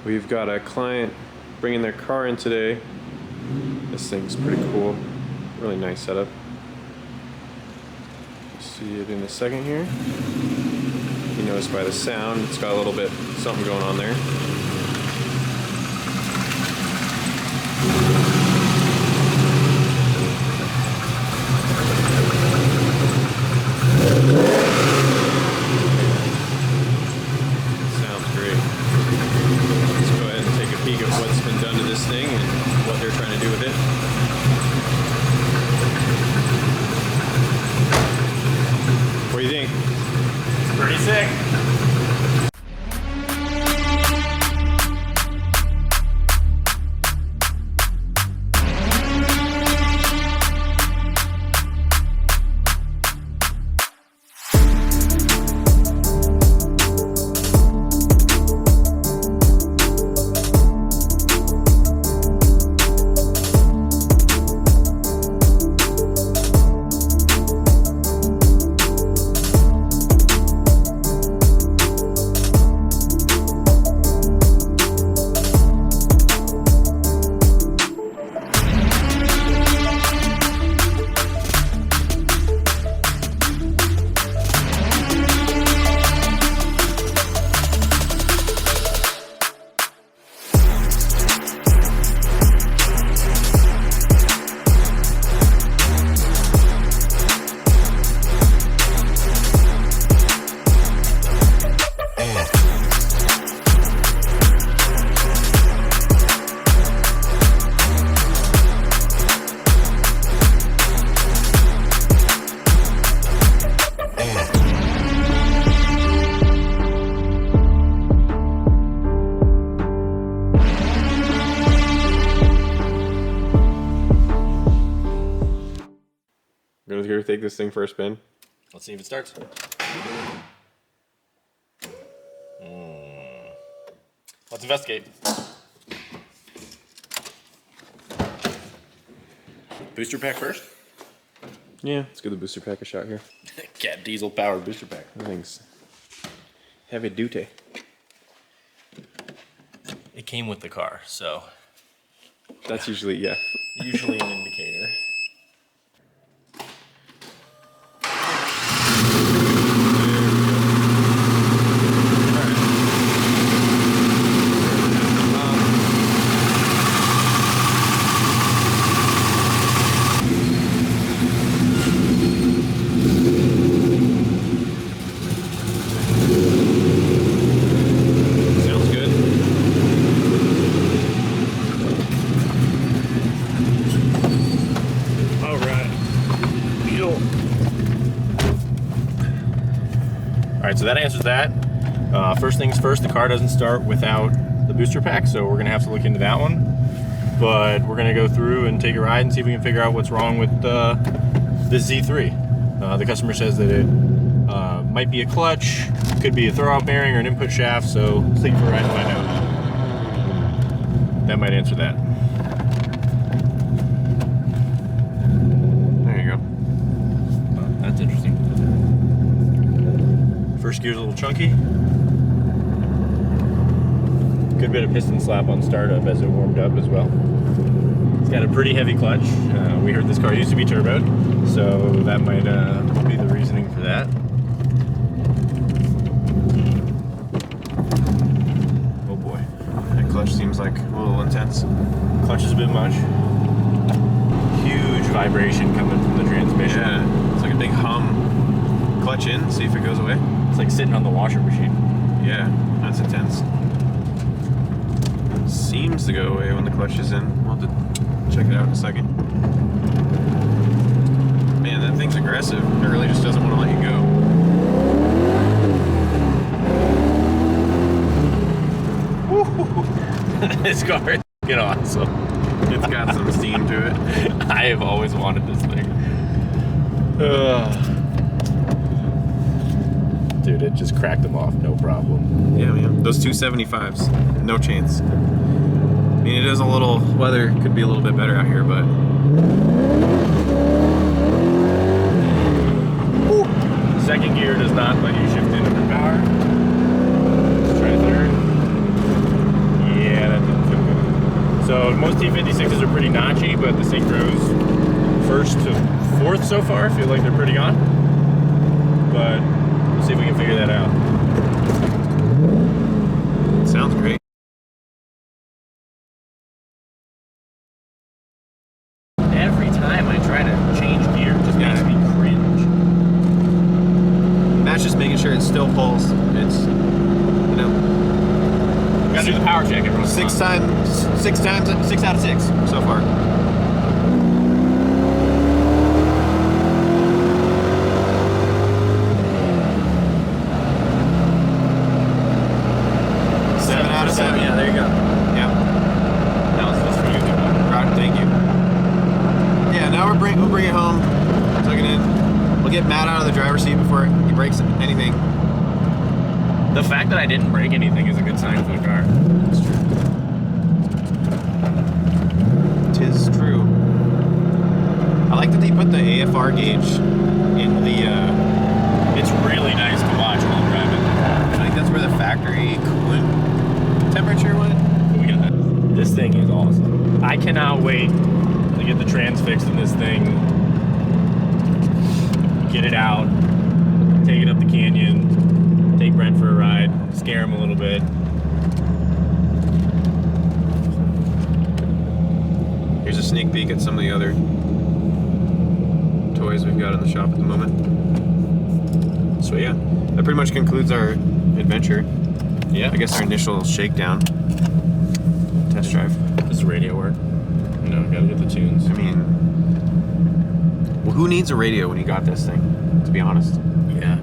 We've got a client bringing their car in today. This thing's pretty cool. Really nice setup. See it in a second here. You notice by the sound, it's got a little bit something going on there. Sounds great. Let's go ahead and take a peek at what's been done to this thing and what they're trying to do with it. What do you think? It's pretty sick. Gonna here take this thing for a spin. Let's see if it starts. Let's investigate. Booster pack first? Yeah, let's give the booster pack a shot here. Cat diesel powered booster pack. That thing's heavy duty. It came with the car, so That's usually, yeah. usually an indicator. Sounds good. All right. All right, so that answers that. First things first, the car doesn't start without the booster pack, so we're gonna have to look into that one. But we're gonna go through and take a ride and see if we can figure out what's wrong with this Z3. The customer says that it might be a clutch, could be a throwout bearing or an input shaft, so let's take it for a ride and find out. That might answer that. There you go. Oh, that's interesting. First gear's a little chunky. Good bit of piston slap on startup as it warmed up as well. It's got a pretty heavy clutch. We heard this car used to be turboed, so that might be the reasoning for that. Oh boy. That clutch seems like a little intense. Clutch is a bit much. Huge vibration coming from the transmission. Yeah, it's like a big hum. Clutch in, see if it goes away. It's like sitting on the washer machine. Yeah, that's intense. Seems to go away when the clutch is in. We'll have to check it out in a second. Man, that thing's aggressive. It really just doesn't want to let you go. This car is fucking awesome. It's got some steam to it. I have always wanted this thing. Dude, it just cracked them off, no problem. Yeah, man. Those 275s, no chance. I mean, it is a little, weather could be a little bit better out here, but. Second gear does not let you shift into the power. Let's try third. So most T56s are pretty notchy, but the synchros first to fourth so far feel like they're pretty on. But we'll see if we can figure that out. Sounds great. Every time I try to change gear, it just makes me cringe. Matt's just making sure it still pulls. It's, you know, Gotta do the power check every once in a while. 6 out of 6 so far. Yeah, there you go. Yeah. That was just for you. Right, thank you. Yeah, now we'll bring it home, plug it in. We'll get Matt out of the driver's seat before he breaks anything. The fact that I didn't break anything is a good sign for the car. It's true. 'Tis true. I like that they put the AFR gauge in the. It's really nice to watch while driving. I think that's where the factory coolant temperature went. We got that. This thing is awesome. I cannot wait to get the trans fixed in this thing. Get it out. Take it up the canyon. Take Brent for a ride. Scare him a little bit. Here's a sneak peek at some of the other toys we've got in the shop at the moment. So yeah, that pretty much concludes our adventure. Yeah. I guess our initial shakedown test drive. Does the radio work? No, gotta get the tunes. I mean, well, who needs a radio when you got this thing? To be honest, Yeah.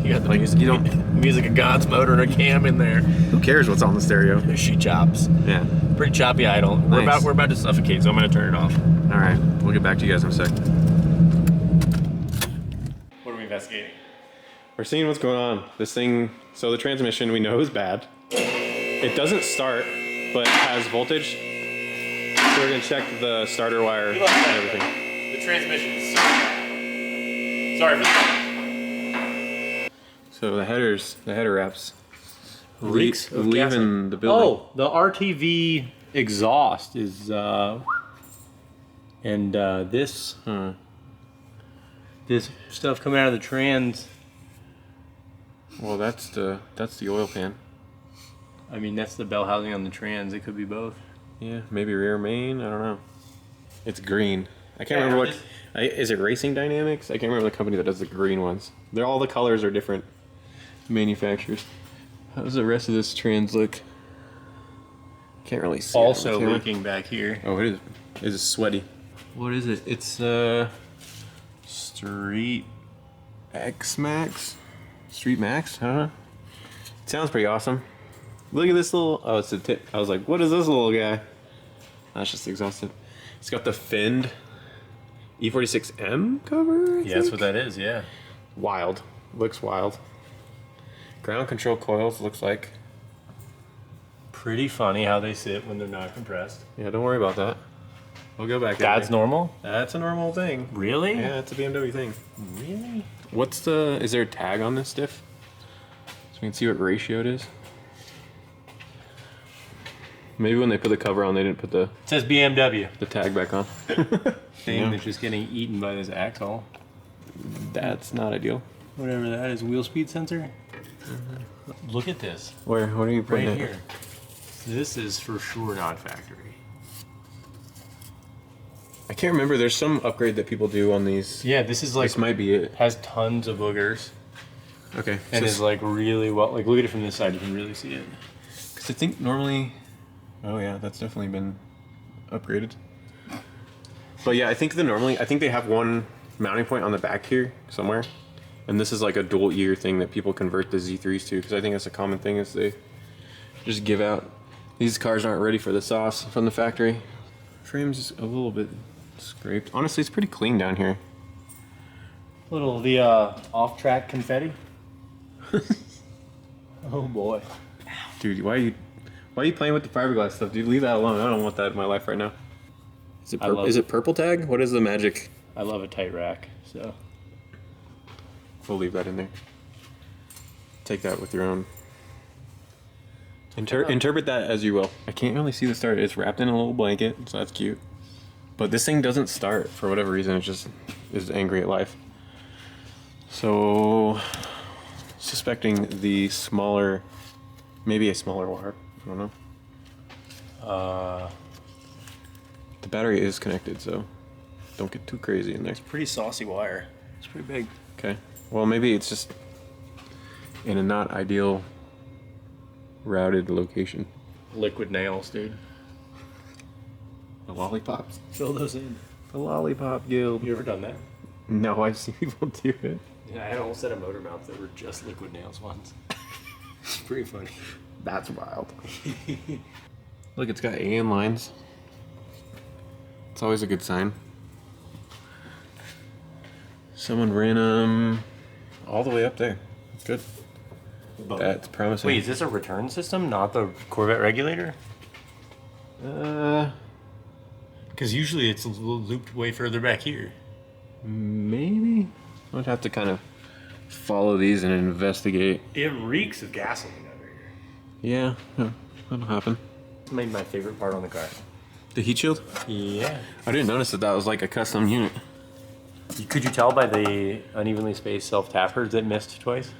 You got the like music, you don't. music of God's motor and a cam in there. Who cares what's on the stereo? She chops. Yeah. Pretty choppy idle. Nice. We're about to suffocate, so I'm gonna turn it off. All right, we'll get back to you guys in a sec. What are we investigating? We're seeing what's going on. This thing. So the transmission we know is bad. It doesn't start, but has voltage. So we're gonna check the starter wire and everything. The transmission is so bad. Sorry for that. So the header wraps, Reeks of leaving gasoline. the building. Oh, the RTV exhaust is, and this stuff coming out of the trans. Well, that's the oil pan. I mean, that's the bell housing on the trans. It could be both. Yeah, maybe rear main. I don't know. It's green. I can't remember what. Is it Racing Dynamics? I can't remember the company that does the green ones. They're all the colors are different manufacturers. How does the rest of this trans look? Can't really see. Also leaking back here. Oh, it is. It's sweaty. What is it? It's Street X Max. Street Max, huh? It sounds pretty awesome. Look at this little. Oh, it's a tip. I was like, what is this little guy? That's just exhausted. It's got the finned E46M cover. Yeah, that's what that is. Yeah. Wild. Looks wild. Ground control coils looks like. Pretty funny how they sit when they're not compressed. Yeah, don't worry about that. We'll go back. That's normal? That's a normal thing. Really? Yeah, it's a BMW thing. Really? What's the? Is there a tag on this diff? So we can see what ratio it is. Maybe when they put the cover on, they didn't put the It says BMW. tag back on. Thing Yeah. that's just getting eaten by this axle. That's not ideal. Whatever that is, wheel speed sensor. Look at this. Where? What are you putting Right it? here. This is for sure not factory. I can't remember. There's some upgrade that people do on these. Yeah, this is like This might be it. has tons of boogers Okay. and So is like really well. Like look at it from this side, you can really see it. because I think normally. Oh yeah, that's definitely been upgraded. But yeah, I think I think they have one mounting point on the back here somewhere, and this is like a dual ear thing that people convert the Z3s to, because I think that's a common thing is they just give out. These cars aren't ready for the sauce from the factory. Frame's just a little bit scraped. Honestly, it's pretty clean down here. Little the off-track confetti. Oh boy. Dude, why are you playing with the fiberglass stuff, dude? Leave that alone. I don't want that in my life right now. Is it purple tag? What is the magic? I love a tight rack, so. We'll leave that in there. Take that with your own Interpret that as you will. I can't really see the start. It's wrapped in a little blanket, so that's cute. But this thing doesn't start for whatever reason. It just is angry at life. So, suspecting the smaller, maybe a smaller wire. I don't know. The battery is connected, so don't get too crazy in there. It's a pretty saucy wire. It's pretty big. Okay. Well, maybe it's just in a not ideal routed location. Liquid nails, dude. The lollipops. Fill those in. The lollipop guild. You ever done that? No, I've seen people do it. Yeah, I had a whole set of motor mounts that were just liquid nails once. It's pretty funny. That's wild. Look, it's got AN lines. It's always a good sign. Someone ran them all the way up there. That's good. That's promising. Wait, is this a return system, not the Corvette regulator? Because usually it's looped way further back here. Maybe. I'd have to kind of follow these and investigate. It reeks of gasoline over here. Yeah, that'll happen. It's maybe my favorite part on the car. The heat shield? Yeah. I didn't notice that was like a custom unit. Could you tell by the unevenly spaced self-tappers that missed twice?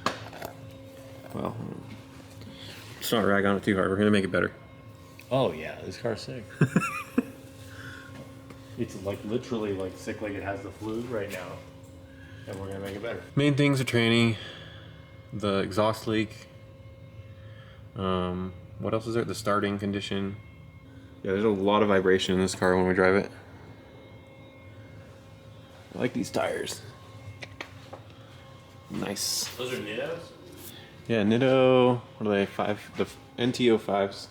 Well, let's not rag on it too hard. We're gonna make it better. Oh yeah, this car's sick. It's like literally like sick, like it has the flu right now, and we're gonna make it better. Main things are tranny, the exhaust leak. What else is there? The starting condition. Yeah, there's a lot of vibration in this car when we drive it. I like these tires. Nice. Those are Nittos? Yeah, Nitto. What are they? The NTO5s.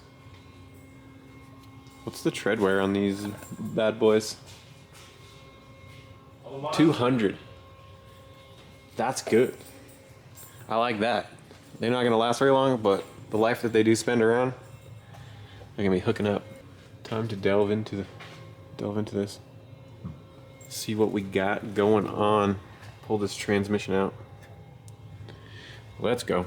What's the tread wear on these bad boys? 200. That's good. I like that. They're not gonna last very long, but the life that they do spend around, they're gonna be hooking up. Time to delve into this. See what we got going on. Pull this transmission out. Let's go.